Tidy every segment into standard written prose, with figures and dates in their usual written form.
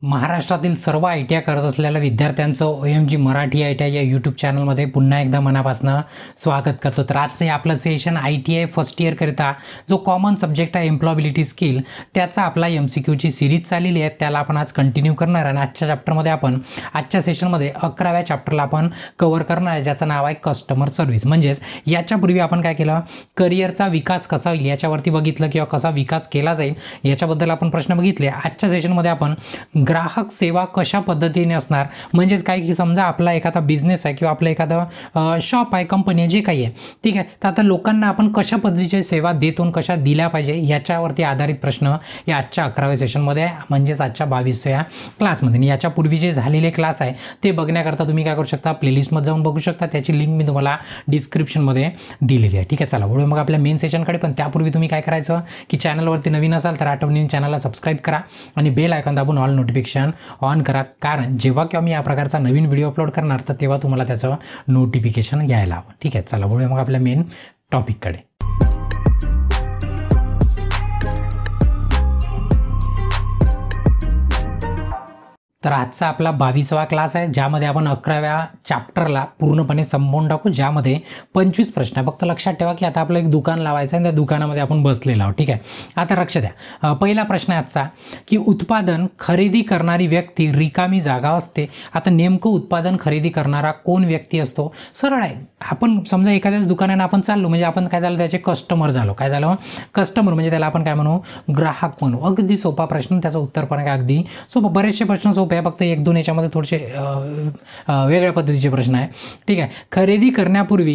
महाराष्ट्रातील सर्व ITI करत असलेल्या विद्यार्थ्यांचं OMG मराठी ITI या यूट्यूब चॅनलमध्ये पुन्हा एकदा मनापासून स्वागत करतो। तर आजचं आपलं सेशन ITI फर्स्ट इयरकरिता जो कॉमन सब्जेक्ट आहे एम्प्लॉयबिलिटी स्किल, त्याचा आपला MCQची सिरीज चाललेली आहे, त्याला आपण आज कंटिन्यू करणार आहे। आणि आजच्या चॅप्टरमध्ये आपण आजच्या सेशनमध्ये 11व्या चॅप्टरला आपण कव्हर करणार आहे, ज्याचं नाव आहे कस्टमर सर्व्हिस। म्हणजेच याच्यापूर्वी आपण काय केलं, करिअरचा विकास कसा होईल याच्यावरती बघितलं किंवा कसा विकास केला जाईल याच्याबद्दल आपण प्रश्न बघितले। आजच्या सेशनमध्ये आपण ग्राहक सेवा कशा पद्धतीने असणार, म्हणजेच काय की समजा आपला एखादा बिझनेस आहे किंवा आपलं एखादं शॉप आहे, कंपनी आहे, जे काही आहे, ठीक आहे, तर आता लोकांना आपण कशा पद्धतीची सेवा देतो आणि कशा दिल्या पाहिजे याच्यावरती आधारित प्रश्न या आजच्या 11व्या सेशनमध्ये म्हणजेच आजच्या 22व्या क्लासमध्ये। आणि याच्यापूर्वी जे झालेले क्लास आहे ते बघण्याकरता तुम्ही काय करू शकता, प्लेलिस्टमध्ये जाऊन बघू शकता, त्याची लिंक मी तुम्हाला डिस्क्रिप्शनमध्ये दिलेली आहे, ठीक आहे। चला वळू मग आपल्या मेन सेशनकडे। पण त्यापूर्वी तुम्ही काय करायचं की चॅनलवरती नवीन असाल तर आठवणीने चॅनलला सबस्क्राइब करा आणि बेल आयकॉन दाबून ऑल नोटिफिकेशन ऑन करा, कारण जेव्हा केव्हा मी या प्रकारचा नवीन व्हिडिओ अपलोड करणार तर तेव्हा तुम्हाला त्याचं नोटिफिकेशन यायला हवं, ठीक आहे। चला वळूया मग आपल्या मेन टॉपिककडे। तर आजचा आपला 22वा क्लास आहे, ज्यामध्ये आपण 11व्या चॅप्टरला पूर्णपणे संपवून टाकू, ज्यामध्ये 25 प्रश्न आहे। फक्त लक्षात ठेवा की आता आपलं एक दुकान लावायचं आहे आणि त्या दुकानामध्ये आपण बसलेलो आहोत, ठीक आहे। आता लक्ष द्या, पहिला प्रश्न आहे आजचा की उत्पादन खरेदी करणारी व्यक्ती रिकामी जागा असते। आता नेमकं उत्पादन खरेदी करणारा कोण व्यक्ती असतो? सरळ आहे, आपण समजा एखाद्याच दुकानाने आपण चाललो, म्हणजे आपण काय झालं, त्याचे कस्टमर झालो। काय झालं? कस्टमर, म्हणजे त्याला आपण काय म्हणू, ग्राहक म्हणू। अगदी सोपा प्रश्न, त्याचं उत्तर पण काय अगदी सोपं। बरेचसे प्रश्न सोपे, फक्त 1-2 याच्यामध्ये थोडेसे वेगळ्या पद्धतीचे प्रश्न आहे, ठीक आहे। खरेदी करण्यापूर्वी,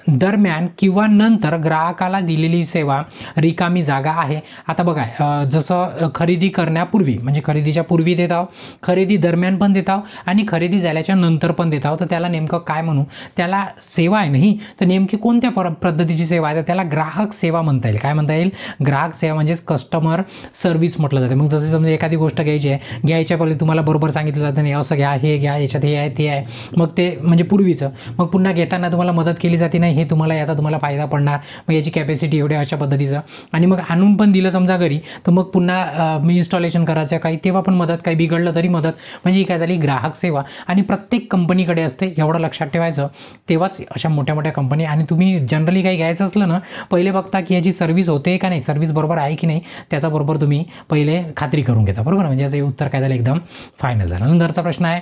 दरम्यान किंवा नंतर ग्राहकाला दिलेली सेवा रिकामी जागा आहे। आता बघा, जसं खरेदी करण्यापूर्वी म्हणजे खरेदीच्या पूर्वी देत आहो, खरेदी दरम्यान पण देत आहो आणि खरेदी झाल्याच्या नंतर पण देत आहो, तर त्याला नेमकं काय म्हणू? त्याला सेवा आहे नाही, तर नेमकी कोणत्या पद्धतीची सेवा आहे? तर त्याला ग्राहक सेवा म्हणता येईल। काय म्हणता येईल? ग्राहक सेवा, म्हणजेच कस्टमर सर्व्हिस म्हटलं जाते। मग जसं समजा एखादी गोष्ट घ्यायची आहे, घ्यायच्या पहिले तुम्हाला बरोबर सांगितलं जातं, नाही असं घ्या, हे घ्या, याच्यात हे आहे, ते आहे, मग ते म्हणजे पूर्वीचं, मग पुन्हा घेताना तुम्हाला मदत केली जाते, नाही हे तुम्हाला याचा तुम्हाला फायदा पडणार, मग याची कॅपॅसिटी एवढ्या अशा पद्धतीचं, आणि मग आणून पण दिलं समजा घरी, तर मग पुन्हा मी इन्स्टॉलेशन करायचं काही, तेव्हा पण मदत, काही बिघडलं तरी मदत, म्हणजे ही काय झाली, ग्राहक सेवा। आणि प्रत्येक कंपनीकडे असते, एवढं लक्षात ठेवायचं, तेव्हाच अशा मोठ्या मोठ्या कंपनी। आणि तुम्ही जनरली काही घ्यायचं असलं ना, पहिले बघता की याची सर्व्हिस होते का नाही, सर्व्हिस बरोबर आहे की नाही, त्याचा बरोबर तुम्ही पहिले खात्री करून घेता, बरोबर। म्हणजे याचं उत्तर काय झालं, एकदम फायनल झालं। नंतरचा प्रश्न आहे,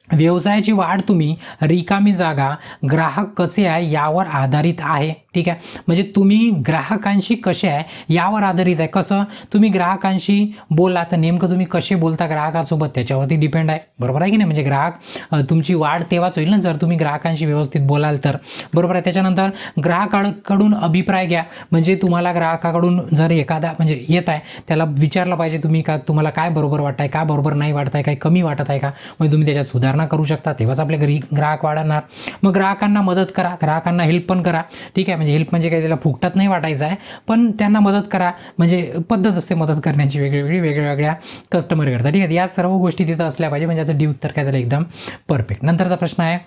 व्यवसायाची वाढ तुम्ही रिकामी जागा, ग्राहक कसे आहे यावर आधारित आहे, ठीक आहे। म्हणजे तुम्ही ग्राहकांशी कसे आहे यावर आधारित आहे। कसं तुम्ही ग्राहकांशी बोला, तर नेमकं तुम्ही कसे बोलता ग्राहकांसोबत त्याच्यावरती डिपेंड आहे, बरोबर आहे की नाही। म्हणजे ग्राहक तुमची वाढ तेव्हाच होईल ना जर तुम्ही ग्राहकांशी व्यवस्थित बोलाल तर, बरोबर आहे। त्याच्यानंतर ग्राहकाकडून अभिप्राय घ्या, म्हणजे तुम्हाला ग्राहकाकडून जर एखादा म्हणजे येत आहे, त्याला विचारलं पाहिजे तुम्ही का तुम्हाला काय बरोबर वाटत आहे, का बरोबर नाही वाटत आहे, काही कमी वाटत आहे का, म्हणजे तुम्ही त्याच्यात सुधारणा करू शकता, तेव्हाच आपल्या घरी ग्राहक वाढणार। मग ग्राहकांना मदत करा, ग्राहकांना हेल्प पण करा, ठीक आहे। म्हणजे हेल्प म्हणजे काही त्याला फुकटात नाही वाटायचं आहे, पण त्यांना मदत करा, म्हणजे पद्धत असते मदत करण्याची वेगवेगळ्या कस्टमर करता, ठीक आहे। या सर्व गोष्टी तिथं असल्या पाहिजे, म्हणजे याचं डी उत्तर काय झालं, एकदम परफेक्ट। नंतरचा प्रश्न आहे,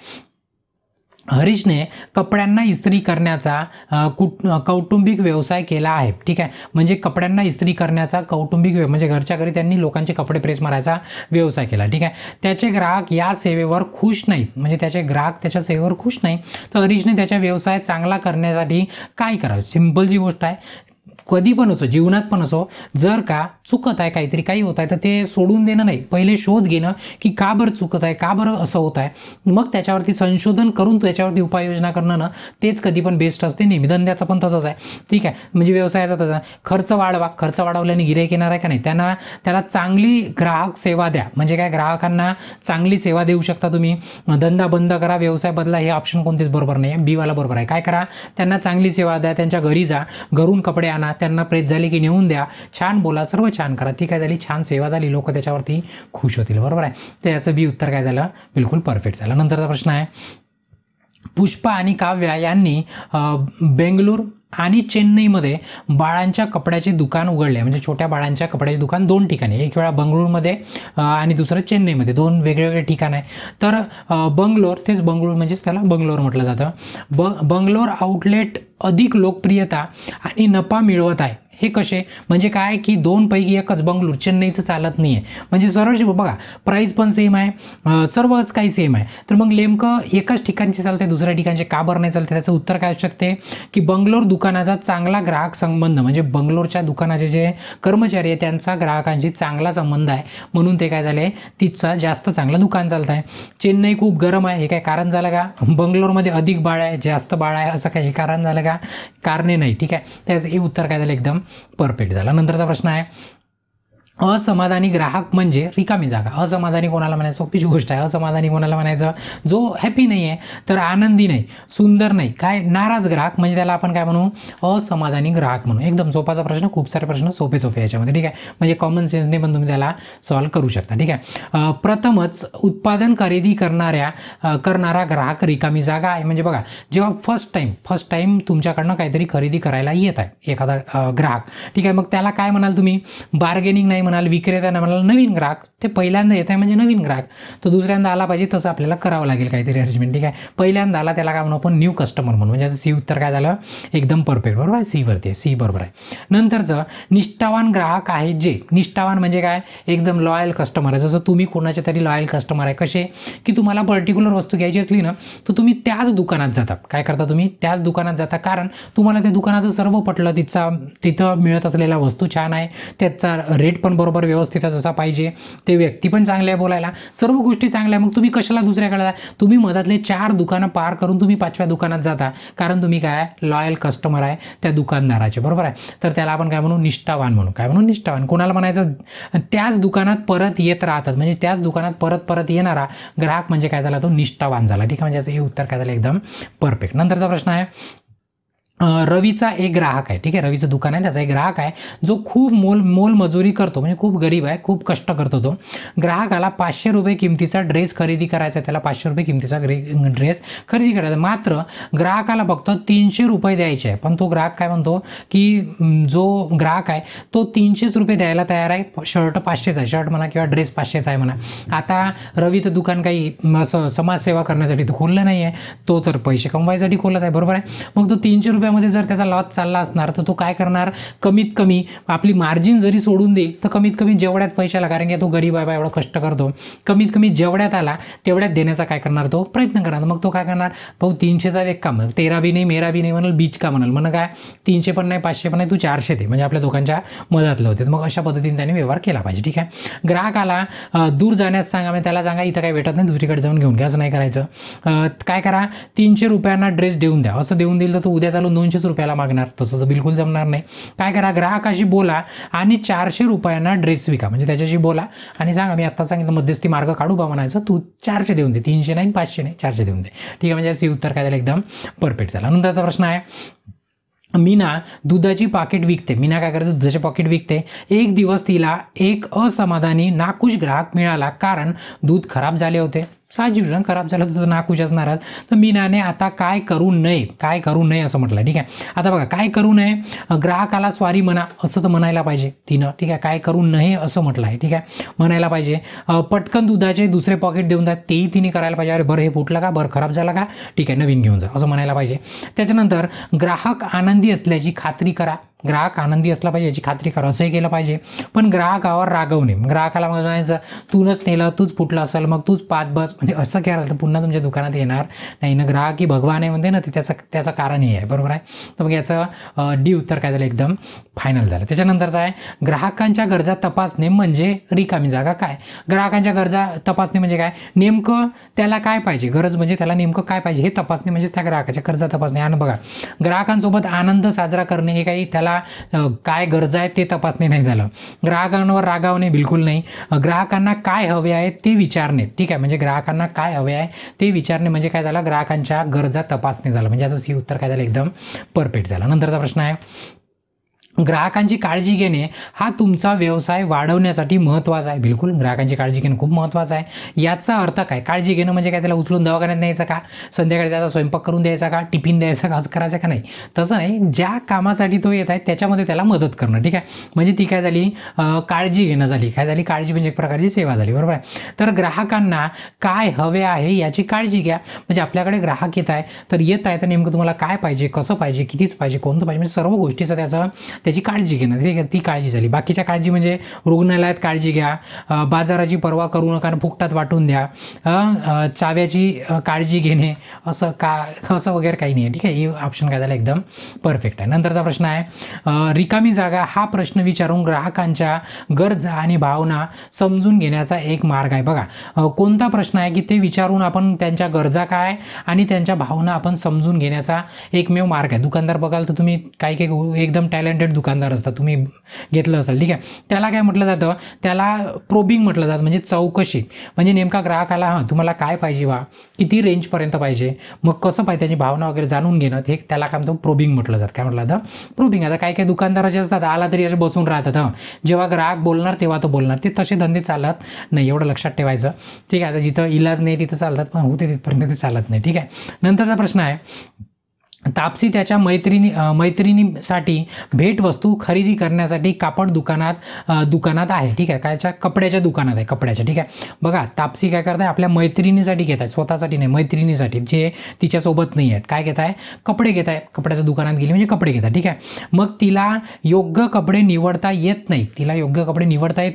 हरीशने कपड्यांना इस्त्री करण्याचा कौटुंबिक व्यवसाय केला आहे, ठीक आहे। म्हणजे कपड्यांना इस्त्री करण्याचा कौटुंबिक म्हणजे घरच्या घरी त्यांनी लोकांचे कपडे प्रेस मारायचा व्यवसाय केला, ठीक आहे। त्याचे ग्राहक या सेवेवर खुश नाहीत, म्हणजे त्याचे ग्राहक त्याच्या सेवेवर खुश नाही, तर हरीशने त्याच्या व्यवसाय चांगला करण्यासाठी काय करावं? सिंपल जी गोष्ट आहे, कधी पण असो, जीवनात पण असो, जर का चुकत आहे काहीतरी, काही होत आहे, तर ते सोडून देणं नाही, पहिले शोध घेणं की का बरं चुकत आहे, का बरं असं होत आहे, मग त्याच्यावरती संशोधन करून त्याच्यावरती उपाययोजना करणं ना, तेच कधी पण बेस्ट असते। नेहमी धंद्याचं पण तसंच आहे, ठीक आहे। म्हणजे व्यवसायाचा तसा खर्च वाढवा, खर्च वाढवल्याने गिऱ्हाईक येणार आहे का नाही, त्याला चांगली ग्राहक सेवा द्या, म्हणजे काय ग्राहकांना चांगली सेवा देऊ शकता तुम्ही। धंदा बंद करा, व्यवसाय बदला, हे ऑप्शन कोणतेच बरोबर नाही आहे, बीवाला बरोबर आहे। काय करा, त्यांना चांगली सेवा द्या, त्यांच्या घरी जा, घरून कपडे आणा, त्यांना प्रेस झाली की नेऊन द्या, छान बोला, सर्व छान करा, ठीक आहे, झाली छान सेवा झाली, लोक त्याच्यावरती खुश होतील, बरोबर आहे। तर याचं बी उत्तर काय झालं, बिलकुल परफेक्ट झालं। नंतरचा प्रश्न आहे, पुष्पा आणि काव्या यांनी बेंगळूर आणि चेन्नईमध्ये बाळांच्या कपड्याचे दुकान उघडले, म्हणजे छोट्या बाळांच्या कपड्याचे दुकान 2 ठिकाणी, एक वेळा बंगळूरमध्ये आणि दुसरं चेन्नईमध्ये, 2 वेगवेगळे ठिकाण आहे। तर बंगलोर, तेच बंगळूर म्हणजेच त्याला बंगलोर म्हटलं जातं, बंगलोर आउटलेट अधिक लोकप्रियता आणि नफा मिळवत आहे, हे कसे म्हणजे काय की दोनपैकी एकच बंगळूर चेन्नईचं चालत नाही आहे, म्हणजे सरळ बघा प्राईस पण सेम आहे, सर्वच काही सेम आहे, तर मग नेमकं एकाच ठिकाणचे चालते दुसऱ्या ठिकाणचे का बरं नाही चालते? त्याचं उत्तर काय असू शकते की बंगलोर दुकानाचा चांगला ग्राहक संबंध, म्हणजे बंगलोरच्या दुकानाचे जे कर्मचारी आहे त्यांचा ग्राहकांशी चांगला संबंध आहे म्हणून ते काय झाले तिथचं जास्त चांगलं दुकान चालत आहे. चेन्नई खूप गरम आहे, हे काय कारण झालं का? बंगलोरमध्ये अधिक बाळ आहे, जास्त बाळ आहे, असं काही कारण झालं का? कारणे नाही. ठीक आहे, त्याचं हे उत्तर काय झालं एकदम परफेक्ट झालं. नंतरचा प्रश्न आहे असमाधानी ग्राहक म्हणजे रिकामी जागा. असमाधानी कोणाला म्हणायचं? सोपीची गोष्ट आहे. असमाधानी कोणाला म्हणायचं? जो हॅपी नाही आहे, तर आनंदी नाही, सुंदर नाही, काय नाराज ग्राहक म्हणजे त्याला आपण काय म्हणू? असमाधानी ग्राहक म्हणू. एकदम सोपाचा प्रश्न, खूप सारे प्रश्न सोपे याच्यामध्ये. ठीक आहे, म्हणजे कॉमन सेन्सने पण तुम्ही त्याला सॉल्व्ह करू शकता. ठीक आहे, प्रथमच उत्पादन खरेदी करणारा ग्राहक रिकामी जागा आहे. म्हणजे बघा जेव्हा फर्स्ट टाईम तुमच्याकडनं काहीतरी खरेदी करायला येत आहे एखादा ग्राहक, ठीक आहे, मग त्याला काय म्हणाल तुम्ही? बार्गेनिंग नाही म्हणाल, विक्रेता नाही म्हणाल, नवीन ग्राहक. ते पहिल्यांदा येत आहे म्हणजे नवीन ग्राहक, तो दुसऱ्यांदा आला पाहिजे तसं आपल्याला करावं लागेल काहीतरी अरेंजमेंट. ठीक आहे, पहिल्यांदा आला त्याला काय म्हणू आपण? न्यू कस्टमर म्हणून. म्हणजे सी उत्तर काय झालं एकदम परफेक्ट, बरोबर आहे, सी वरती आहे, सी बरोबर आहे. नंतरचं निष्ठावान ग्राहक आहे जे, निष्ठावान म्हणजे काय? एकदम लॉयल कस्टमर आहे. जसं तुम्ही कोणाचे तरी लॉयल कस्टमर आहे. कसे की तुम्हाला पर्टिक्युलर वस्तू घ्यायची असली ना तर तुम्ही त्याच दुकानात जाता. काय करता तुम्ही? त्याच दुकानात जाता, कारण तुम्हाला त्या दुकानाचं सर्व पटलं, तिथं मिळत असलेल्या वस्तू छान आहे, त्याचा रेट पण बरोबर व्यवस्थित जसा पाहिजे, ते व्यक्ती पण चांगले आहे बोलायला, सर्व गोष्टी चांगल्या आहे. मग तुम्ही कशाला दुसऱ्याकडे जा? तुम्ही मधातले 4 दुकानं पार करून तुम्ही 5व्या दुकानात जाता, कारण तुम्ही काय लॉयल कस्टमर आहे त्या दुकानदाराचे, बरोबर आहे. तर त्याला आपण काय म्हणू? निष्ठावान म्हणू. काय म्हणू? निष्ठावान. कोणाला म्हणायचं? त्याच दुकानात परत येत राहतात, म्हणजे त्याच दुकानात परत येणारा ग्राहक म्हणजे काय झाला? तो निष्ठावान झाला. ठीक आहे, म्हणजे हे उत्तर काय झालं एकदम परफेक्ट. नंतरचा प्रश्न आहे रवीचा एक ग्राहक आहे. ठीक आहे, रवीचं दुकान आहे, त्याचा एक ग्राहक आहे जो खूप मोलमजुरी करतो, म्हणजे खूप गरीब आहे, खूप कष्ट करतो. तो ग्राहकाला 500 रुपये किमतीचा ड्रेस खरेदी करायचा आहे, त्याला 500 रुपये किमतीचा ड्रेस खरेदी करायचा, मात्र ग्राहकाला फक्त 300 रुपये द्यायचे आहे. पण तो ग्राहक काय म्हणतो की जो ग्राहक आहे तो 300 रुपये द्यायला तयार आहे. शर्ट 500चा आहे, शर्ट म्हणा किंवा ड्रेस 500चा आहे म्हणा. आता रवीचं दुकान काही असं समाजसेवा करण्यासाठी तो खोललं नाही आहे, तो तर पैसे कमवायसाठी खोलत आहे, बरोबर आहे. मग तो 300 रुपयामध्ये जर त्याचा लॉस चालला असणार तर तो काय करणार? कमीत कमी आपली मार्जिन जरी सोडून देईल तर कमीत कमी जेवढ्यात पैशाला, कारण की तो गरीब आहे, एवढा कष्ट करतो, कमीत कमी जेवढ्यात आला तेवढ्यात देण्याचा काय करणार? तो प्रयत्न करणार. मग तो काय करणार? भाऊ 300चा एक काम, 13 भी नाही मेरा भी नाही म्हणाल, बीच का म्हणाल, म्हणा काय 300 पण नाही 500 पण नाही, तू 400 दे, म्हणजे आपल्या दोघांच्या मधातलं होते. मग अशा पद्धतीने त्याने व्यवहार केला पाहिजे. ठीक आहे, ग्राहकाला दूर जाण्यास सांगा, म्हणजे त्याला सांगा इथं काही भेटत नाही, दुसरीकडे जाऊन घेऊन घ्या, असं नाही करायचं. काय करा? 300 रुपयांना ड्रेस देऊन द्या, असं देऊन दिलं तर तो उद्या चालून 200 रुपयाला मागणार, तसं बिलकुल जमणार नाही. काय करा? ग्राहकाशी बोला आणि 400 रुपयांना ड्रेस विका, म्हणजे त्याच्याशी बोला आणि सांगा मी आत्ता सांगितलं मध्यस्थी मार्ग काढू बा म्हणायचं, तू 400 देऊन दे, 300 नाही 500 नाही 400 देऊन दे. ठीक आहे, म्हणजे सी उत्तर काय झालं एकदम परफेक्ट झाला. नंतरचा प्रश्न आहे मीना दुधाची पाकिट विकते. मीना काय करते? दुधाचे पाकिट विकते. एक दिवस तिला एक असमाधानी नाखुश ग्राहक मिळाला, कारण दूध खराब झाले होते. साहजिक खराब झालं तर नाखुश असणारच. तर मीनाने आता काय करू नये असं म्हटलं. ठीक आहे, आता बघा काय करू नये? ग्राहकाला स्वारी म्हणा असं तर म्हणायला पाहिजे तिनं. ठीक आहे, काय करू नये असं म्हटलं आहे. ठीक आहे, म्हणायला पाहिजे. पटकन दुधाचे दुसरे पॉकेट देऊन द्या, तेही तिने करायला पाहिजे. अरे बरं हे फुटलं का? बरं खराब झालं का? ठीक आहे नवीन घेऊन जा, असं म्हणायला पाहिजे. त्याच्यानंतर ग्राहक आनंदी असल्याची खात्री करा. ग्राहक आनंदी असला पाहिजे याची खात्री करा, असंही केलं पाहिजे. पण ग्राहकावर रागवणे, ग्राहकाला म्हणायचं तूनच नेलं, तूच फुटलं असेल, मग तूच पाच बस, म्हणजे असं करायला तर पुन्हा तुमच्या दुकानात येणार नाही ना. ग्राहक ही भगवान आहे म्हणते ना, ते त्याचं कारणही आहे, बरोबर आहे. तर मग याचं डी उत्तर काय झालं एकदम फायनल झालं. त्याच्यानंतरचं आहे ग्राहकांच्या गरजा तपासणे म्हणजे रिकामी जागा. काय ग्राहकांच्या गरजा तपासणे म्हणजे काय? नेमकं त्याला काय पाहिजे, गरज म्हणजे त्याला नेमकं काय पाहिजे हे तपासणे, म्हणजे त्या ग्राहकाच्या गरजा तपासणे. आणि बघा ग्राहकांसोबत आनंद साजरा करणे हे काही त्याला काय गरजा आहेत ते तपासणे नाही झालं. ग्राहकांवर रागावणे बिलकुल नाही. ग्राहकांना काय हवे आहे ते विचारणे. ठीक आहे, म्हणजे ग्राहकांना काय हवे आहे ते विचारणे म्हणजे काय झालं? ग्राहकांच्या गरजा तपासणे झालं. म्हणजे याचं सी उत्तर काय झालं एकदम परफेक्ट झालं. नंतरचा प्रश्न आहे ग्राहकांची काळजी घेणे हा तुमचा व्यवसाय वाढवण्यासाठी महत्त्वाचा आहे. बिलकुल ग्राहकांची काळजी घेणं खूप महत्त्वाचं आहे. याचा अर्थ काय? काळजी घेणं म्हणजे काय? त्याला उचलून दवाखान्यात न्यायचं का? संध्याकाळी त्याचा स्वयंपाक करून द्यायचा का? टिफिन द्यायचा का? असं करायचं का? नाही, तसं नाही. ज्या कामासाठी तो येत आहे त्याच्यामध्ये त्याला मदत करणं. ठीक आहे, म्हणजे ती काय झाली? काळजी घेणं झाली. काय झाली? काळजी म्हणजे एक प्रकारची सेवा झाली, बरोबर आहे. तर ग्राहकांना काय हवे आहे याची काळजी घ्या. म्हणजे आपल्याकडे ग्राहक येत आहे तर नेमकं तुम्हाला काय पाहिजे, कसं पाहिजे, कितीच पाहिजे, कोणतं पाहिजे, म्हणजे सर्व गोष्टीचं त्याचं त्याची काळजी घेणं, ठीक आहे, ती काळजी झाली. बाकीच्या काळजी म्हणजे रुग्णालयात काळजी घ्या, बाजाराची पर्वा करू नका, फुकटात वाटून द्या, चाव्याची काळजी घेणे, असं वगैरे काही नाही आहे, ठीक आहे. हे ऑप्शन काय झालं एकदम परफेक्ट आहे. नंतरचा प्रश्न आहे रिकामी जागा हा प्रश्न विचारून ग्राहकांच्या गरजा आणि भावना समजून घेण्याचा एक मार्ग आहे. बघा कोणता प्रश्न आहे की ते विचारून आपण त्यांच्या गरजा काय आणि त्यांच्या भावना आपण समजून घेण्याचा एकमेव मार्ग आहे. दुकानदार बघाल तर तुम्ही काही एकदम टॅलेंटेड दुकानदार असतात, तुम्ही घेतलं असेल, ठीक आहे. त्याला काय म्हटलं जातं, त्याला प्रोबिंग म्हटलं जातं, म्हणजे चौकशी. म्हणजे नेमका ग्राहकाला तुम्हाला काय पाहिजे वा, किती रेंजपर्यंत पाहिजे, मग कसं पाहिजे, त्याची भावना वगैरे जाणून घेणं, हे त्याला काय म्हणतो प्रोबिंग म्हटलं जातं. काय म्हटलं जातं प्रोबिंग. आता काही दुकानदाराचे असतात आला तरी असे बसून राहतात, जेव्हा ग्राहक बोलणार तेव्हा तो बोलणार, ते तसे धंदे चालत नाही, एवढं लक्षात ठेवायचं, ठीक आहे. आता जिथं इलाज नाही तिथं चालतात, पण होते तिथपर्यंत ते चालत नाही, ठीक आहे. नंतरचा प्रश्न आहे तापसी त्याच्या मैत्रिणीसाठी भेटवस्तू खरेदी करण्यासाठी कापड दुकानात आहे, ठीक आहे. कायच्या कपड्याच्या दुकानात आहे, कपड्याच्या, ठीक आहे. बघा तापसी काय करत आहे, आपल्या मैत्रिणीसाठी घेत आहे, स्वतःसाठी नाही, मैत्रिणीसाठी जे तिच्यासोबत नाही आहेत, काय घेत आहे, कपडे घेत आहे. कपड्याच्या दुकानात गेली म्हणजे कपडे घेतात, ठीक आहे. मग तिला योग्य कपडे निवडता येत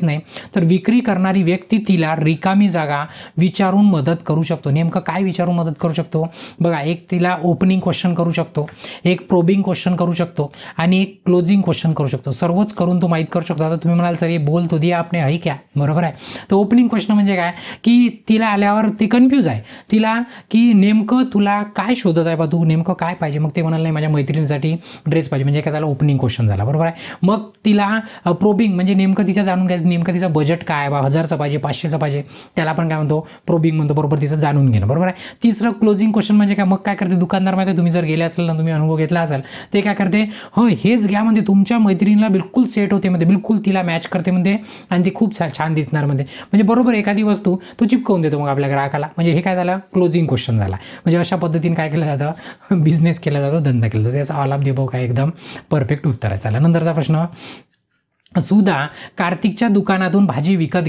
नाही, तर विक्री करणारी व्यक्ती तिला रिकामी जागा विचारून मदत करू शकतो. नेमकं काय विचारून मदत करू शकतो, बघा, एक तिला ओपनिंग क्वेश्चन करू शकतो, एक प्रोबिंग क्वेश्चन करू शकतो आणि एक क्लोजिंग क्वेश्चन करू शकतो. सर्वच करून तो माहीत करू शकतो. आता तुम्ही म्हणाल सर हे बोल तो दिया आपने है क्या, बरोबर आहे. तर ओपनिंग क्वेश्चन म्हणजे काय की तिला आल्यावर ती कन्फ्यूज आहे, तिला की नेमकं तुला काय शोधत आहे बा, तू नेमकं काय पाहिजे. मग ते म्हणाल नाही माझ्या मैत्रिणीसाठी ड्रेस पाहिजे, म्हणजे काय झालं ओपनिंग क्वेश्चन झाला, बरोबर आहे. मग तिला प्रोबिंग म्हणजे नेमकं तिचं जाणून घ्यायचं, नेमकं तिचं बजेट काय बा, 1000चं पाहिजे 500चं पाहिजे, त्याला आपण काय म्हणतो प्रोबिंग म्हणतो, बरोबर, तिचं जाणून घेणं, बरोबर आहे. तिसरं क्लोजिंग क्वेश्चन म्हणजे काय, मग काय करते दुकानदार माहिती, तुम्ही जर गेले असेल ना, तुम्ही अनुभव घेतला असेल, ते काय करते, हो हेच घ्या म्हणजे तुमच्या मैत्रिणीला बिलकुल सेट होते म्हणजे, बिलकुल तिला मॅच करते म्हणजे, आणि ती खूप छान दिसणार म्हणजे बरोबर एखादी वस्तू तो चिपकवून देतो मग आपल्या ग्राहकाला. म्हणजे हे काय झालं क्लोजिंग क्वेश्चन झाला. म्हणजे अशा पद्धतीने काय केलं जातं, बिझनेस केला जातो, धंदा केला जातो. त्याचा आलाप देभाव काय एकदम परफेक्ट उत्तर आहे. चला नंतरचा प्रश्न, सुधा कार्तिकच्या दुकानातून भाजी विकत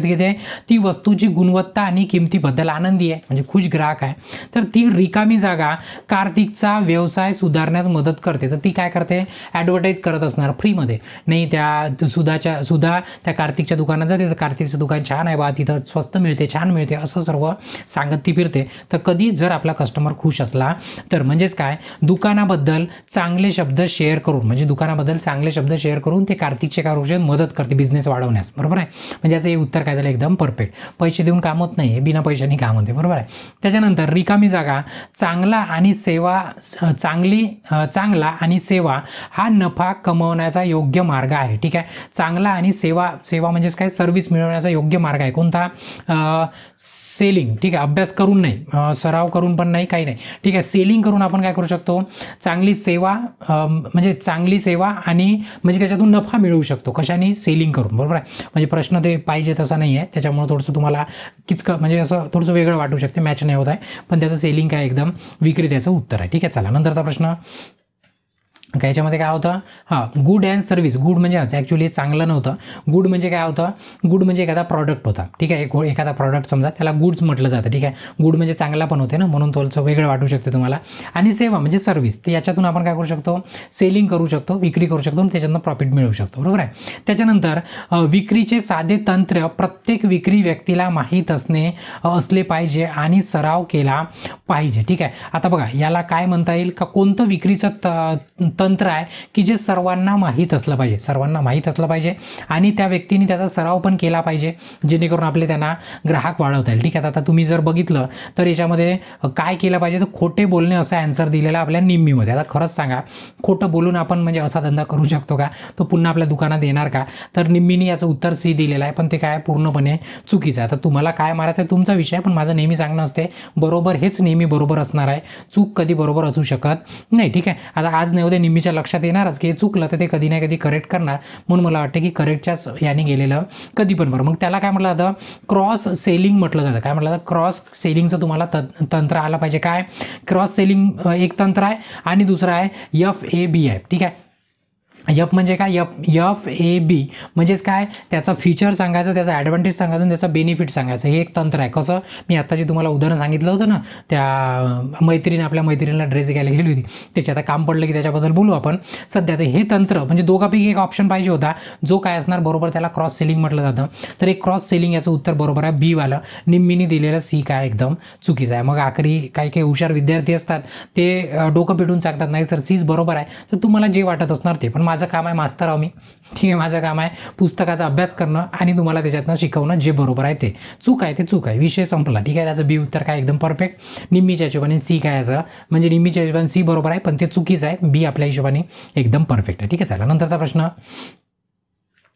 घेते. ती वस्तूची गुणवत्ता आणि किमतीबद्दल आनंदी आहे, म्हणजे खुश ग्राहक आहे. तर ती रिकामी जागा कार्तिकचा व्यवसाय सुधारण्यास मदत करते. तर ती काय करते, ॲडव्हर्टाईज करत असणार फ्रीमध्ये, नाही त्या सुधा त्या कार्तिकच्या दुकानात जाते, तर कार्तिकचं दुकान छान आहे बा, तिथं स्वस्त मिळते, छान मिळते, असं सर्व सांगत ती फिरते. तर कधी जर आपला कस्टमर खुश असला तर म्हणजेच काय, दुकानाबद्दल चांगले शब्द शेअर करून ते कार्तिकचे काय मदत करते बिझनेस वाढवण्यास, बरोबर आहे. म्हणजे याचं हे उत्तर काय झालं एकदम परफेक्ट. पैसे देऊन काम होत नाही, बिना पैशाने काम होते, बरोबर आहे. त्याच्यानंतर रिकामी जागा चांगला आणि सेवा हा नफा कमवण्याचा योग्य मार्ग आहे, ठीक आहे. चांगला आणि सेवा म्हणजेच काय, सर्व्हिस मिळवण्याचा योग्य मार्ग आहे. कोणता, सेलिंग, ठीक आहे. अभ्यास करून नाही, सराव करून पण नाही, काही नाही, ठीक आहे. सेलिंग करून आपण काय करू शकतो, चांगली सेवा आणि म्हणजे त्याच्यातून नफा मिळवू शकतो. कशाने, सेलिंग करून, बरोबर आहे. म्हणजे प्रश्न ते पाहिजे तसा नाही आहे, त्याच्यामुळे थोडंसं तुम्हाला म्हणजे असं थोडंसं वेगळं वाटू शकते, मॅच नाही होत आहे, पण त्याचं सेलिंग काय एकदम विक्री त्याचं उत्तर आहे, ठीक आहे. चला नंतरचा प्रश्न, याच्यामध्ये काय होतं, गुड अँड सर्व्हिस. गुड म्हणजे ॲक्च्युली चांगलं नव्हतं, गुड म्हणजे काय होतं, गुड म्हणजे एखादा प्रॉडक्ट होता, ठीक आहे. एखादा प्रॉडक्ट समजा त्याला गुड्स म्हटलं जातं, ठीक आहे. गुड म्हणजे चांगला पण होते ना, म्हणून थोडंसं वेगळं वाटू शकते तुम्हाला. आणि सेवा म्हणजे सर्व्हिस, तर याच्यातून आपण काय करू शकतो, सेलिंग करू शकतो, विक्री करू शकतो आणि त्याच्यातून प्रॉफिट मिळवू शकतो, बरोबर आहे. त्याच्यानंतर विक्रीचे साधे तंत्र प्रत्येक विक्री व्यक्तीला माहीत असले पाहिजे आणि सराव केला पाहिजे, ठीक आहे. आता बघा याला काय म्हणता येईल का, कोणतं विक्रीचं तंत्र आहे की जे सर्वांना माहीत असलं पाहिजे आणि त्या व्यक्तीने त्याचा सराव पण केला पाहिजे, जेणेकरून आपले त्यांना ग्राहक वाढवता येईल, ठीक आहे. आता तुम्ही जर बघितलं तर याच्यामध्ये काय केलं पाहिजे, तर खोटे बोलणे असा ॲन्सर दिलेला आपल्या निम्मीमध्ये. आता खरंच सांगा, खोटं बोलून आपण म्हणजे असा धंदा करू शकतो का, तो पुन्हा आपल्या दुकानात येणार का, तर निम्मीने याचं उत्तर सी दिलेलं आहे, पण ते काय पूर्णपणे चुकीचं आहे. आता तुम्हाला काय मारायचं आहे तुमचा विषय, पण माझं नेहमी सांगणं असते बरोबर हेच नेहमी बरोबर असणार आहे, चूक कधी बरोबर असू शकत नाही, ठीक आहे. आता आज नाही उद्या निम्मीच्या लक्षात येणारच की हे चुकलं, तर ते कधी ना कधी करेक्ट करणार, म्हणून मला वाटतं की करेक्टच्याच याने गेलेलं कधी पण बरं. मग त्याला काय म्हटलं जातं, क्रॉस सेलिंग म्हटलं जातं. काय म्हटलं जातं, क्रॉस सेलिंगचं तुम्हाला तंत्र आलं पाहिजे. काय क्रॉस सेलिंग एक तंत्र आहे आणि दुसरं आहे FAB आहे, ठीक आहे. एफ म्हणजे काय, FAB म्हणजेच काय, त्याचा फीचर सांगायचं, त्याचा ॲडव्हान्टेज सांगायचं आणि त्याचा बेनिफिट सांगायचं. हे एक तंत्र आहे. कसं, मी आता जे तुम्हाला उदाहरण सांगितलं होतं ना, त्या आपल्या मैत्रिणीला ड्रेस घ्यायला गेली होती, त्याची आता काम पडलं की त्याच्याबद्दल बोलू आपण. सध्या तर हे तंत्र म्हणजे दोघापैकी एक ऑप्शन पाहिजे होता, जो काय असणार बरोबर, त्याला क्रॉस सेलिंग म्हटलं जातं. तर एक क्रॉस सेलिंग याचं उत्तर बरोबर आहे बी वालं. निम्मीने दिलेलं सी काय एकदम चुकीचं आहे. मग आखरी काही हुशार विद्यार्थी असतात ते डोकं पिटून सांगतात नाही सर सीच बरोबर आहे. तर तुम्हाला जे वाटत असणार ते, पण माझं काम आहे मास्तर आहो मी, ठीक आहे, माझं काम आहे पुस्तकाचा अभ्यास करणं आणि तुम्हाला त्याच्यातनं शिकवणं, जे बरोबर आहे ते. चूक आहे ते चूक आहे, विषय संपला, ठीक आहे. त्याचं बी उत्तर काय एकदम परफेक्ट. निम्मीच्या हिशोबाने सी काय याचं, म्हणजे निम्मीच्या हिशोबाने सी बरोबर आहे, पण ते चुकीचं आहे. बी आपल्या हिशोबाने एकदम परफेक्ट आहे, ठीक आहे. चला नंतरचा प्रश्न.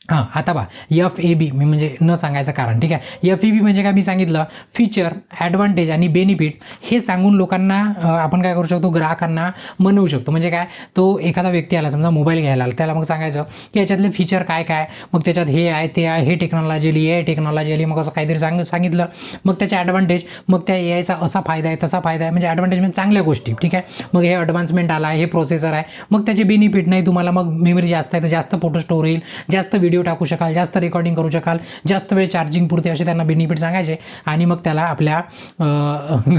हां, आता बा FAB मी म्हणजे न सांगायचं कारण, ठीक आहे. FAB म्हणजे काय, मी सांगितलं फीचर, ॲडव्हान्टेज आणि बेनिफिट हे सांगून लोकांना आपण काय करू शकतो, ग्राहकांना मनवू शकतो. म्हणजे काय, तो एखादा व्यक्ती आला समजा मोबाईल घ्यायला आला, त्याला मग सांगायचं की याच्यातले फीचर काय काय, मग त्याच्यात हे आहे ते आहे, हे टेक्नॉलॉजी आली, हे टेक्नॉलॉजी आली, मग असं काहीतरी सांगितलं. मग त्याचे ॲडव्हान्टेज, मग त्या AIचा असा फायदा आहे तसा फायदा आहे, म्हणजे ॲडव्हान्टेज म्हणजे चांगल्या गोष्टी, ठीक आहे. मग हे ॲडव्हान्समेंट आला, हे प्रोसेसर आहे. मग त्याचे बेनिफिट, नाही तुम्हाला मग मेमरी जास्त आहे तर जास्त फोटो स्टोर होईल, जास्त व्हिडिओ टाकू शकाल, जास्त रेकॉर्डिंग करू शकाल, जास्त वेळ चार्जिंग पुरते, असे त्यांना बेनिफिट सांगायचे आणि मग त्याला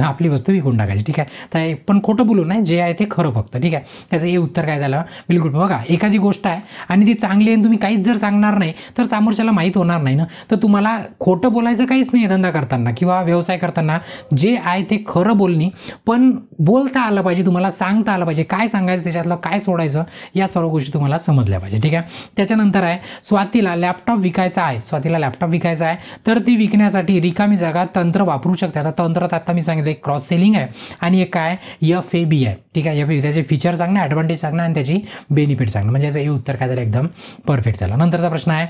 आपली वस्तू विकून टाकायची, ठीक आहे. तर पण खोटं बोलू नाही, जे आहे ते खरं फक्त, ठीक आहे. त्याचं हे उत्तर काय झालं, बिलकुल. बघा, एखादी गोष्ट आहे आणि ती चांगली आहे, तुम्ही काहीच जर सांगणार नाही तर समोरच्याला माहीत होणार नाही ना. तर तुम्हाला खोटं बोलायचं काहीच नाही धंदा करताना किंवा व्यवसाय करताना. जे आहे ते खरं बोलणी, पण बोलता आलं पाहिजे, तुम्हाला सांगता आलं पाहिजे, काय सांगायचं त्याच्यातलं, काय सोडायचं, या सर्व गोष्टी तुम्हाला समजल्या पाहिजे, ठीक आहे. त्याच्यानंतर आहे स्वातीला लॅपटॉप विकायचा आहे. स्वातीला लॅपटॉप विकायचा आहे, तर ती विकण्यासाठी रिकामी जागा तंत्र वापरू शकते. आता तंत्रात आता मी सांगितलं एक क्रॉस सेलिंग आहे आणि एक काय FAB आहे, ठीक आहे. FAB त्याचे फीचर सांगणं, ॲडव्हान्टेज सांगणं आणि त्याची बेनिफिट सांगणं, म्हणजे याचं हे उत्तर काय झालं एकदम परफेक्ट झालं. नंतरचा प्रश्न आहे,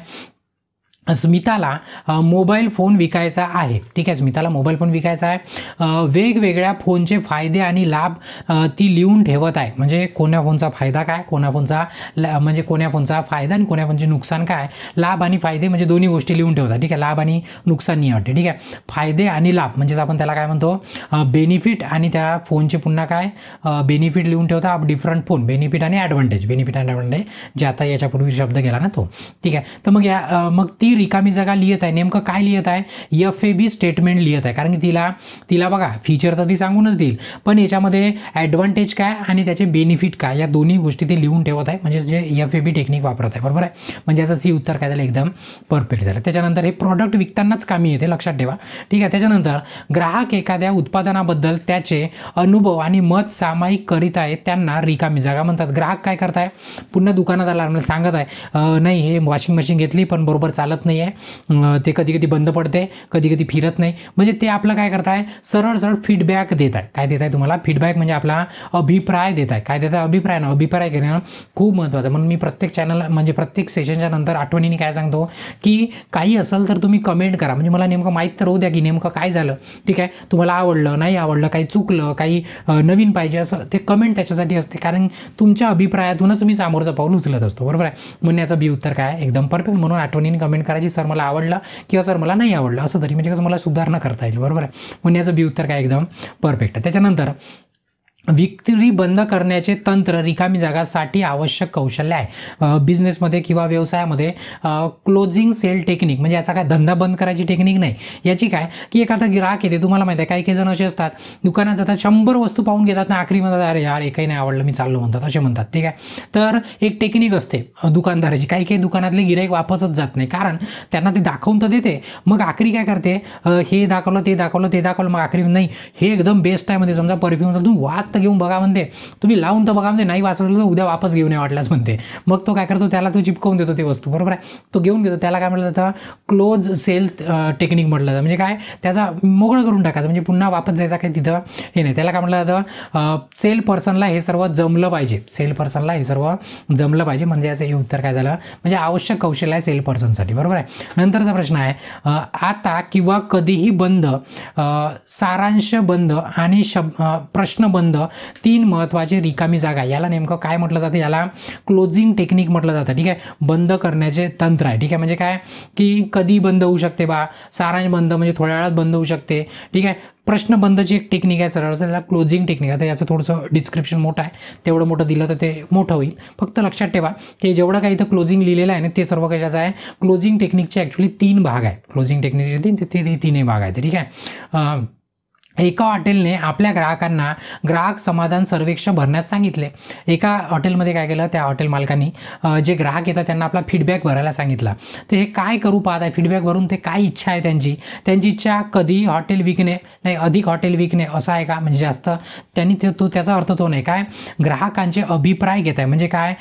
स्मिताला मोबाईल फोन विकायचा आहे, ठीक आहे. स्मिताला मोबाईल फोन विकायचा आहे. वेगवेगळ्या फोनचे फायदे आणि लाभ ती लिहून ठेवत आहे. म्हणजे कोण्या फोनचा फायदा काय, कोण्या फोनचा म्हणजे कोण्या फोनचा फायदा आणि कोण्या फोनचे नुकसान काय, लाभ आणि फायदे म्हणजे दोन्ही गोष्टी लिहून ठेवतात, ठीक आहे. लाभ आणि नुकसान नाही वाटते, ठीक आहे. फायदे आणि लाभ म्हणजेच आपण त्याला काय म्हणतो, बेनिफिट, आणि त्या फोनचे पुन्हा काय बेनिफिट लिहून ठेवता डिफरंट फोन, बेनिफिट आणि ॲडव्हान्टेज, बेनिफिट आणि ॲडव्हान्टेज, जे आता याच्यापूर्वी शब्द गेला ना तो, ठीक आहे. तर मग ती रिकामी जागा लिहित आहे, नेमकं काय लिहित आहे, FAB स्टेटमेंट लिहित आहे. कारण की तिला बघा फीचर तर ती सांगूनच देईल, पण याच्यामध्ये ॲडव्हान्टेज काय आणि त्याचे बेनिफिट काय, या दोन्ही गोष्टी ते लिहून ठेवत आहे, म्हणजे जे FAB टेक्निक वापरत आहे, बरोबर आहे. म्हणजे याचं सी उत्तर काय झालं एकदम परफेक्ट झालं. त्याच्यानंतर हे प्रॉडक्ट विकतानाच कामी येते, लक्षात ठेवा, ठीक आहे. त्याच्यानंतर ग्राहक एखाद्या उत्पादनाबद्दल त्याचे अनुभव आणि मत सामायिक करीत आहे, त्यांना रिकामी जागा म्हणतात. ग्राहक काय करताय, पुन्हा दुकानात आला सांगत आहे नाही हे वॉशिंग मशीन घेतली पण बरोबर चालत नाही आहे, ते कधी कधी बंद पडते, कधी कधी फिरत नाही, म्हणजे ते आपलं काय करताय, सरळ सरळ फीडबॅक देत आहे. काय देत आहे तुम्हाला, फीडबॅक म्हणजे आपला अभिप्राय देत आहे. काय देत आहे, अभिप्राय ना, अभिप्राय घेणं खूप महत्त्वाचं. म्हणून मी प्रत्येक चॅनल म्हणजे प्रत्येक सेशनच्या नंतर आठवणीने काय सांगतो की काही असेल तर तुम्ही कमेंट करा, म्हणजे मला नेमकं माहीत तर होऊ द्या की नेमकं काय झालं, ठीक आहे. तुम्हाला आवडलं नाही आवडलं, काही चुकलं, काही नवीन पाहिजे, असं ते कमेंट त्याच्यासाठी असते, कारण तुमच्या अभिप्रायातूनच मी समोरचं पाऊल उचलत असतो, बरोबर आहे. म्हणण्याचं बी उत्तर काय एकदम परफेक्ट. म्हणून आठवणीने कमेंट करायची, सर मला आवडलं किंवा सर मला नाही आवडलं, असं तरी म्हणजे कसं मला सुधारणा करता येईल, बरोबर आहे. म्हणण्याचं बी उत्तर काय एकदम परफेक्ट आहे. त्याच्यानंतर विक्री बंद करण्याचे तंत्र रिकामी जागासाठी आवश्यक कौशल्य आहे. बिझनेसमध्ये किंवा व्यवसायामध्ये क्लोजिंग सेल टेक्निक म्हणजे याचा काय धंदा बंद करायची टेक्निक नाही. याची काय की एखादा ग्राहक येते, तुम्हाला माहिती आहे काही काही जण असे असतात दुकानात जातात 100 वस्तू पाहून घेतात ना, आखरी म्हणतात अरे यार एकही नाही आवडलं मी चाललो म्हणतात, असे म्हणतात, ठीक आहे. तर एक टेक्निक असते दुकानदाराची, काही काही दुकानातले गिराईक वापसच जात नाही, कारण त्यांना ते दाखवून तर देते, मग आखरी काय करते, हे दाखवलं ते दाखवलं ते दाखवलं, मग आखरी नाही हे एकदम बेस्ट आहे म्हणजे समजा परफ्यूम तुम्ही वास घेऊन बघा म्हणते, तुम्ही लावून तर बघा म्हणते, नाही वाचवलं तर उद्या वापस घेऊन वाटलाच म्हणते. मग तो काय करतो, त्याला तो चिपकवून देतो ती वस्तू, बरोबर आहे. तो घेऊन घेतो, त्याला काय म्हटलं जातं क्लोज सेल टेक्निक म्हटलं जातं. म्हणजे काय त्याचा मोकळं करून टाकायचं, म्हणजे पुन्हा वापस जायचा काही तिथं हे नाही. त्याला काय म्हटलं जातं सेल पर्सनला हे सर्व जमलं पाहिजे, सेल पर्सनला हे सर्व जमलं पाहिजे, म्हणजे याचं हे उत्तर काय झालं, म्हणजे आवश्यक कौशल्य आहे सेल पर्सनसाठी, बरोबर आहे. नंतरचा प्रश्न आहे आता किंवा कधीही बंद, सारांश बंद आणि प्रश्न बंद असतं 3 महत्त्वाची रिकामी जागा, याला नेमकं काय म्हटलं जातं, याला क्लोजिंग टेक्निक म्हटलं जातं. ठीक आहे, बंद करण्याचे तंत्र आहे. ठीक आहे, म्हणजे काय की कधी बंद होऊ शकते बा, सारांश बंद म्हणजे थोड्या वेळात बंद होऊ शकते. ठीक आहे, प्रश्न बंदची एक टेक्निक आहे सरळ, त्याला क्लोजिंग टेक्निक. आता याचं थोडंसं डिस्क्रिप्शन मोठं आहे, तेवढं मोठं दिलं तर ते मोठं होईल. फक्त लक्षात ठेवा की जेवढं काही इथं क्लोजिंग लिहिलेलं आहे ना ते सर्व कशाचं आहे, क्लोजिंग टेक्निकचे ॲक्च्युली 3 भाग आहे. क्लोजिंग टेक्निकचे ते 3 भाग आहेत. ठीक आहे, एका हॉटेलने आपल्या ग्राहकांना ग्राहक समाधान सर्वेक्षण भरण्यास सांगितले. एका हॉटेलमध्ये काय केलं, त्या हॉटेल मालकांनी जे ग्राहक येतात त्यांना आपला फीडबॅक भरायला सांगितला. ते हे काय करू पाहत आहे, फीडबॅक भरून ते काय इच्छा आहे त्यांची इच्छा कधी हॉटेल विकणे नाही अधिक हॉटेल विकणे असं आहे का, म्हणजे जास्त त्यांनी त्याचा अर्थ तो नाही, काय ग्राहकांचे अभिप्राय घेत आहे, म्हणजे काय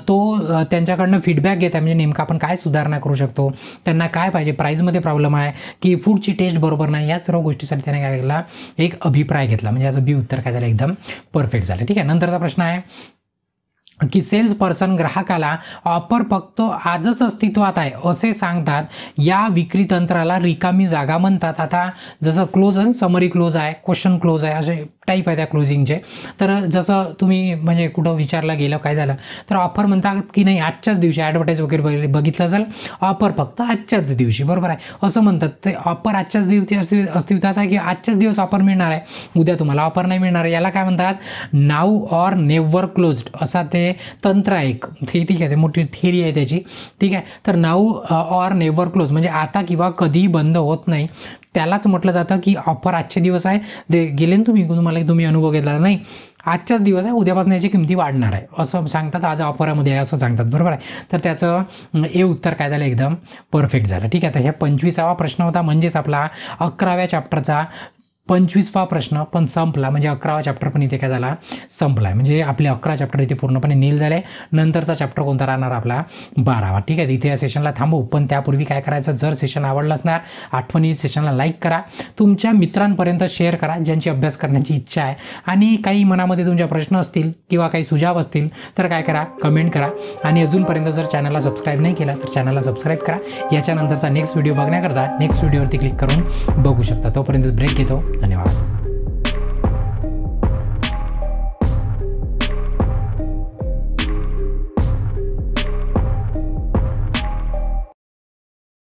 तो त्यांच्याकडनं फीडबॅक घेत आहे, म्हणजे नेमकं आपण काय सुधारणा करू शकतो, त्यांना काय पाहिजे, प्राईजमध्ये प्रॉब्लेम आहे की फूडची टेस्ट बरोबर नाही, या सर्व गोष्टीसाठी त्याने काय केला, एक अभिप्राय घेतला. म्हणजे याचं बी उत्तर काय झालं, एकदम परफेक्ट झालं. ठीक आहे, नंतरचा प्रश्न आहे की सेल्स पर्सन ग्राहकाला ऑफर फक्त आजच अस्तित्वात आहे असे सांगतात, या विक्री तंत्राला रिकामी जागा म्हणतात. आता जसं क्लोज आहे, समरी क्लोज आहे, क्वेश्चन क्लोज आहे, असे टाईप आहे त्या क्लोजिंगचे. तर जसं तुम्ही म्हणजे कुठं विचारलं गेलं काय झालं तर ऑफर म्हणतात की नाही आजच्याच दिवशी, ॲडव्हर्टाईज वगैरे बघितलं असेल, ऑफर फक्त आजच्याच दिवशी, बरोबर आहे असं म्हणतात. ते ऑफर आजच्याच दिवशी अस्तित्वात आहे की आजच्याच दिवस ऑफर मिळणार आहे, उद्या तुम्हाला ऑफर नाही मिळणार आहे, याला काय म्हणतात, नाऊ ऑर नेव्हर क्लोज्ड असा ते तंत्र आहे एक. ठीक आहे, ते मोठी थिअरी आहे त्याची. ठीक आहे, तर नाऊ ऑर नेव्हर क्लोज म्हणजे आता किंवा कधीही बंद होत नाही, त्यालाच म्हटलं जातं की ऑफर आजचे दिवस आहे, ते गेले ना तुम्ही अनुभव घेतला नाही, आजचाच दिवस आहे, उद्यापासून याची किमती वाढणार आहे असं सांगतात, आज ऑफरमध्ये आहे असं सांगतात, बरोबर आहे. तर त्याचं हे उत्तर काय झालं, एकदम परफेक्ट झालं. ठीक आहे, तर ह्या 25वा प्रश्न होता, म्हणजेच आपला 11व्या चॅप्टरचा 25वा प्रश्न पण संपला. म्हणजे 11वा चॅप्टर पण इथे काय झाला, संपला आहे. म्हणजे आपले 11 चॅप्टर इथे पूर्णपणे नील झाले. नंतरचा चॅप्टर कोणता राहणार आपला 12वा. ठीक आहे, इथे या सेशनला थांबू, पण त्यापूर्वी काय करायचं, जर सेशन आवडलं असणार आठवणी सेशनला लाईक करा, तुमच्या मित्रांपर्यंत शेअर करा ज्यांची अभ्यास करण्याची इच्छा आहे, आणि काही मनामध्ये तुमच्या प्रश्न असतील किंवा काही सुझाव असतील तर काय करा, कमेंट करा. आणि अजूनपर्यंत जर चॅनलला सबस्क्राईब नाही केला तर चॅनलला सबस्क्राईब करा. याच्यानंतरचा नेक्स्ट व्हिडिओ बघण्याकरता नेक्स्ट व्हिडिओवरती क्लिक करून बघू शकता. तोपर्यंत ब्रेक घेतो. धन्यवाद.